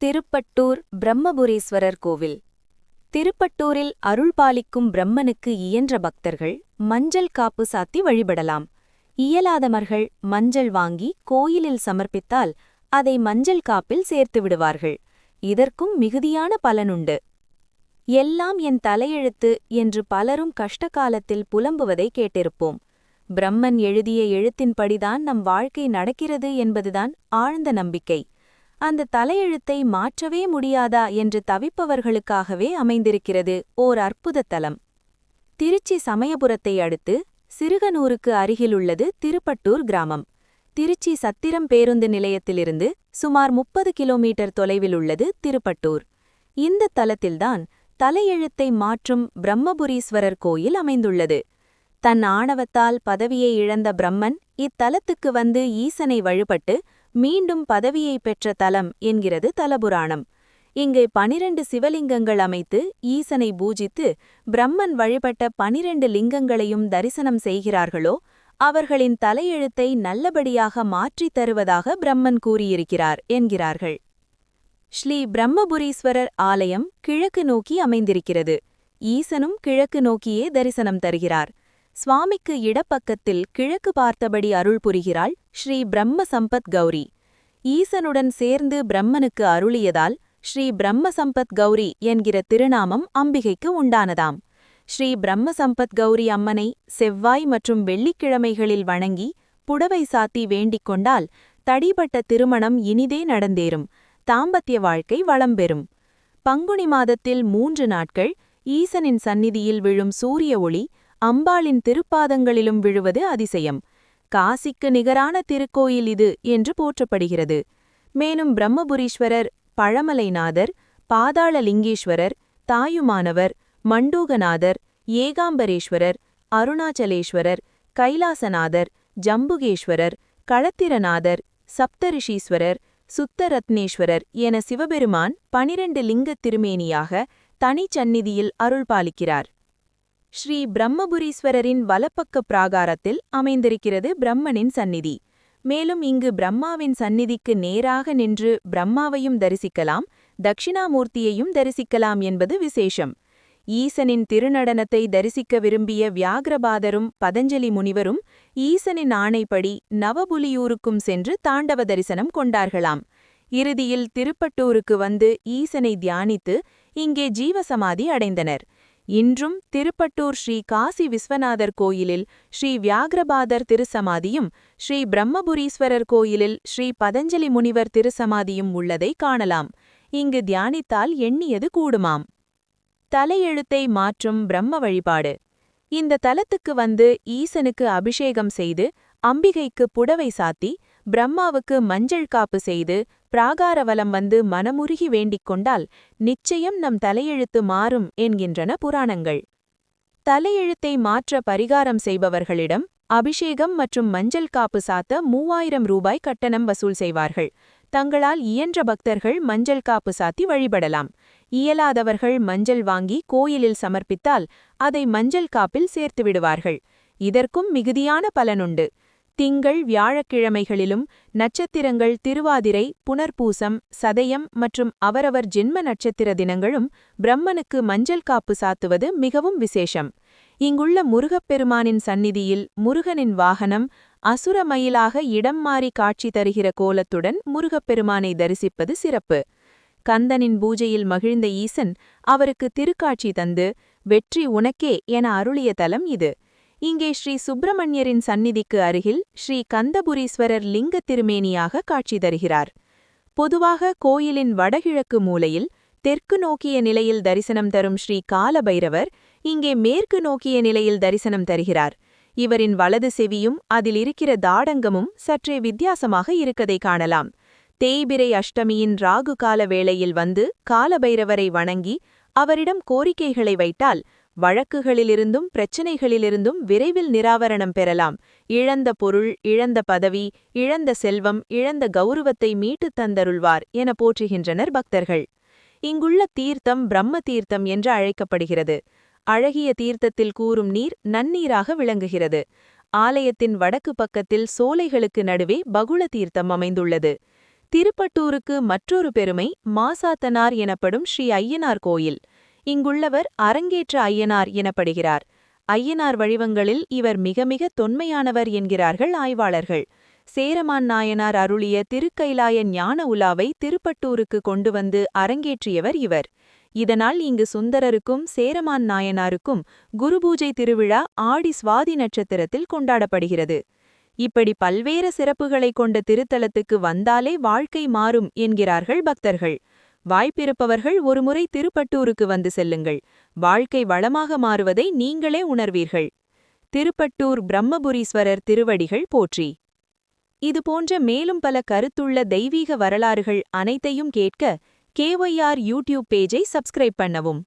திருப்பட்டூர் பிரம்மபுரீஸ்வரர் கோவில். திருப்பட்டூரில் அருள்பாலிக்கும் பிரம்மனுக்கு இயன்ற பக்தர்கள் மஞ்சள் காப்பு சாத்தி வழிபடலாம். இயலாதவர்கள் மஞ்சள் வாங்கி கோயிலில் சமர்ப்பித்தால் அதை மஞ்சள் காப்பில் சேர்த்து விடுவார்கள். இதற்கும் மிகுதியான பலனுண்டு. எல்லாம் என் தலையெழுத்து என்று பலரும் கஷ்டகாலத்தில் புலம்புவதை கேட்டிருப்போம். பிரம்மன் எழுதிய எழுத்தின்படிதான் நம் வாழ்க்கை நடக்கிறது என்பதுதான் ஆழ்ந்த நம்பிக்கை. அந்த தலையெழுத்தை மாற்றவே முடியாதா என்று தவிப்பவர்களுக்காகவே அமைந்திருக்கிறது ஓர் அற்புத தலம். திருச்சி சமயபுரத்தை அடுத்து சிறுகனூருக்கு அருகிலுள்ளது திருப்பட்டூர் கிராமம். திருச்சி சத்திரம் பேருந்து நிலையத்திலிருந்து சுமார் 30 கிலோமீட்டர் தொலைவில் உள்ளது திருப்பட்டூர். இந்த தலத்தில்தான் தலையெழுத்தை மாற்றும் பிரம்மபுரீஸ்வரர் கோயில் அமைந்துள்ளது. தன் ஆணவத்தால் பதவியை இழந்த பிரம்மன் இத்தலத்துக்கு வந்து ஈசனை வழிபட்டு மீண்டும் பதவியை பெற்ற தலம் என்கிறது தலபுராணம். இங்கே 12 சிவலிங்கங்கள் அமைத்து ஈசனை பூஜித்து பிரம்மன் வழிபட்ட 12 லிங்கங்களையும் தரிசனம் செய்கிறார்களோ அவர்களின் தலையெழுத்தை நல்லபடியாக மாற்றித் தருவதாக பிரம்மன் கூறியிருக்கிறார் என்கிறார்கள். ஸ்ரீ பிரம்மபுரீஸ்வரர் ஆலயம் கிழக்கு நோக்கி அமைந்திருக்கிறது. ஈசனும் கிழக்கு நோக்கியே தரிசனம் தருகிறார். சுவாமிக்கு இடப்பக்கத்தில் கிழக்கு பார்த்தபடி அருள் புரிகிறாள் ஸ்ரீ பிரம்ம சம்பத் கௌரி. ஈசனுடன் சேர்ந்து பிரம்மனுக்கு அருளியதால் ஸ்ரீ பிரம்ம சம்பத் கௌரி என்கிற திருநாமம் அம்பிகைக்கு உண்டானதாம். ஸ்ரீ பிரம்ம சம்பத் கௌரி அம்மனை செவ்வாய் மற்றும் வெள்ளிக்கிழமைகளில் வணங்கி புடவை சாத்தி வேண்டிக் கொண்டால் தடிபட்ட திருமணம் இனிதே நடந்தேறும். தாம்பத்திய வாழ்க்கை வளம்பெறும். பங்குனி மாதத்தில் 3 நாட்கள் ஈசனின் சந்நிதியில் விழும் சூரிய ஒளி அம்பாளின் திருப்பாதங்களிலும் விழுவது அதிசயம். காசிக்கு நிகரான திருக்கோயில் இது என்று போற்றப்படுகிறது. மேலும் பிரம்மபுரீஸ்வரர், பழமலைநாதர், பாதாளலிங்கேஸ்வரர், தாயுமானவர், மண்டூகநாதர், ஏகாம்பரேஸ்வரர், அருணாச்சலேஸ்வரர், கைலாசநாதர், ஜம்புகேஸ்வரர், களத்திரநாதர், சப்தரிஷீஸ்வரர், சுத்தரத்னேஸ்வரர் என சிவபெருமான் 12 லிங்கத் திருமேனியாக தனிச்சந்நிதியில் அருள்பாலிக்கிறார். ஸ்ரீ பிரம்மபுரீஸ்வரரின் வலப்பக்க பிராகாரத்தில் அமைந்திருக்கிறது பிரம்மனின் சந்நிதி. மேலும் இங்கு பிரம்மாவின் சந்நிதிக்கு நேராக நின்று பிரம்மாவையும் தரிசிக்கலாம், தட்சிணாமூர்த்தியையும் தரிசிக்கலாம் என்பது விசேஷம். ஈசனின் திருநடனத்தை தரிசிக்க விரும்பிய வியாக்ரபாதரும் பதஞ்சலி முனிவரும் ஈசனின் ஆணைப்படி நவபுலியூருக்கும் சென்று தாண்டவ தரிசனம் கொண்டார்களாம். இறுதியில் திருப்பட்டூருக்கு வந்து ஈசனை தியானித்து இங்கே ஜீவசமாதி அடைந்தனர். இன்றும் திருப்பட்டூர் ஸ்ரீ காசி விஸ்வநாதர் கோயிலில் ஸ்ரீ வியாக்ரபாதர் திருசமாதியும் ஸ்ரீ பிரம்மபுரீஸ்வரர் கோயிலில் ஸ்ரீ பதஞ்சலி முனிவர் திருசமாதியும் உள்ளதை காணலாம். இங்கு தியானித்தால் எண்ணியது கூடுமாம். தலையெழுத்தை மாற்றும் பிரம்ம வழிபாடு. இந்த தலத்துக்கு வந்து ஈசனுக்கு அபிஷேகம் செய்து அம்பிகைக்கு புடவை சாத்தி பிரம்மாவுக்கு மஞ்சள் காப்பு செய்து பிராகாரவலம் வந்து மனமுருகி வேண்டிக் கொண்டால் நிச்சயம் நம் தலையெழுத்து மாறும் என்கின்றன புராணங்கள். தலையெழுத்தை மாற்ற பரிகாரம் செய்பவர்களிடம் அபிஷேகம் மற்றும் மஞ்சள் காப்பு சாத்த 3000 ரூபாய் கட்டணம் வசூல் செய்வார்கள். தங்களால் இயன்ற பக்தர்கள் மஞ்சள் காப்பு சாத்தி வழிபடலாம். இயலாதவர்கள் மஞ்சள் வாங்கி கோயிலில் சமர்ப்பித்தால் அதை மஞ்சள் காப்பில் சேர்த்து விடுவார்கள். இதற்கும் மிகுதியான பலனுண்டு. திங்கள் வியாழக்கிழமைகளிலும் நட்சத்திரங்கள் திருவாதிரை, புனர்பூசம், சதயம் மற்றும் அவரவர் ஜென்ம நட்சத்திர தினங்களும் பிரம்மனுக்கு மஞ்சள் காப்பு சாத்துவது மிகவும் விசேஷம். இங்குள்ள முருகப்பெருமானின் சந்நிதியில் முருகனின் வாகனம் அசுர மயிலாக இடம் மாறி காட்சி தருகிற கோலத்துடன் முருகப்பெருமானை தரிசிப்பது சிறப்பு. கந்தனின் பூஜையில் மகிழ்ந்த ஈசன் அவருக்கு திருக்காட்சி தந்து வெற்றி உனக்கே என அருளிய தலம் இது. இங்கே ஸ்ரீ சுப்பிரமணியரின் சந்நிதிக்கு அருகில் ஸ்ரீ கந்தபுரீஸ்வரர் லிங்க திருமேனியாக காட்சி தருகிறார். பொதுவாக கோயிலின் வடகிழக்கு மூலையில் தெற்கு நோக்கிய நிலையில் தரிசனம் தரும் ஸ்ரீ காலபைரவர் இங்கே மேற்கு நோக்கிய நிலையில் தரிசனம் தருகிறார். இவரின் வலது செவியும் அதில் இருக்கிற தாடங்கமும் சற்றே வித்தியாசமாக இருக்கதை காணலாம். தேய்பிரை அஷ்டமியின் ராகு கால வேளையில் வந்து காலபைரவரை வணங்கி அவரிடம் கோரிக்கைகளை வைத்தால் வழக்குகளிலிருந்தும் பிரச்சினைகளிலிருந்தும் விரைவில் நிராவரணம் பெறலாம். இழந்த பொருள், இழந்த பதவி, இழந்த செல்வம், இழந்த கௌரவத்தை மீட்டுத் தந்தருள்வார் என போற்றுகின்றனர் பக்தர்கள். இங்குள்ள தீர்த்தம் பிரம்ம தீர்த்தம் என்று அழைக்கப்படுகிறது. அழகிய தீர்த்தத்தில் கூறும் நீர் நன்னீராக விளங்குகிறது. ஆலயத்தின் வடக்கு பக்கத்தில் சோலைகளுக்கு நடுவே பகுள தீர்த்தம் அமைந்துள்ளது. திருப்பட்டூருக்கு மற்றொரு பெருமை மாசாத்தனார் எனப்படும் ஸ்ரீ ஐயனார் கோயில். இங்குள்ளவர் அரங்கேற்ற ஐயனார் எனப்படுகிறார். ஐயனார் வடிவங்களில் இவர் மிக மிக தொன்மையானவர் என்கிறார்கள் ஆய்வாளர்கள். சேரமான் நாயனார் அருளிய திருக்கைலாய ஞான உலாவை திருப்பட்டூருக்கு கொண்டு வந்து அரங்கேற்றியவர் இவர். இதனால் இங்கு சுந்தரருக்கும் சேரமான் நாயனாருக்கும் குருபூஜை திருவிழா ஆடி சுவாதி நட்சத்திரத்தில் கொண்டாடப்படுகிறது. இப்படி பல்வேறு சிறப்புகளை கொண்ட திருத்தலத்துக்கு வந்தாலே வாழ்க்கை மாறும் என்கிறார்கள் பக்தர்கள். வாய்ப்பிருப்பவர்கள் ஒருமுறை திருப்பட்டூருக்கு வந்து செல்லுங்கள். வாழ்க்கை வளமாக மாறுவதை நீங்களே உணர்வீர்கள். திருப்பட்டூர் பிரம்மபுரீஸ்வரர் திருவடிகள் போற்றி. இதுபோன்ற மேலும் பல கருத்துள்ள தெய்வீக வரலாறுகள் அனைத்தையும் கேட்க KYR யூடியூப் பேஜை சப்ஸ்கிரைப் பண்ணவும்.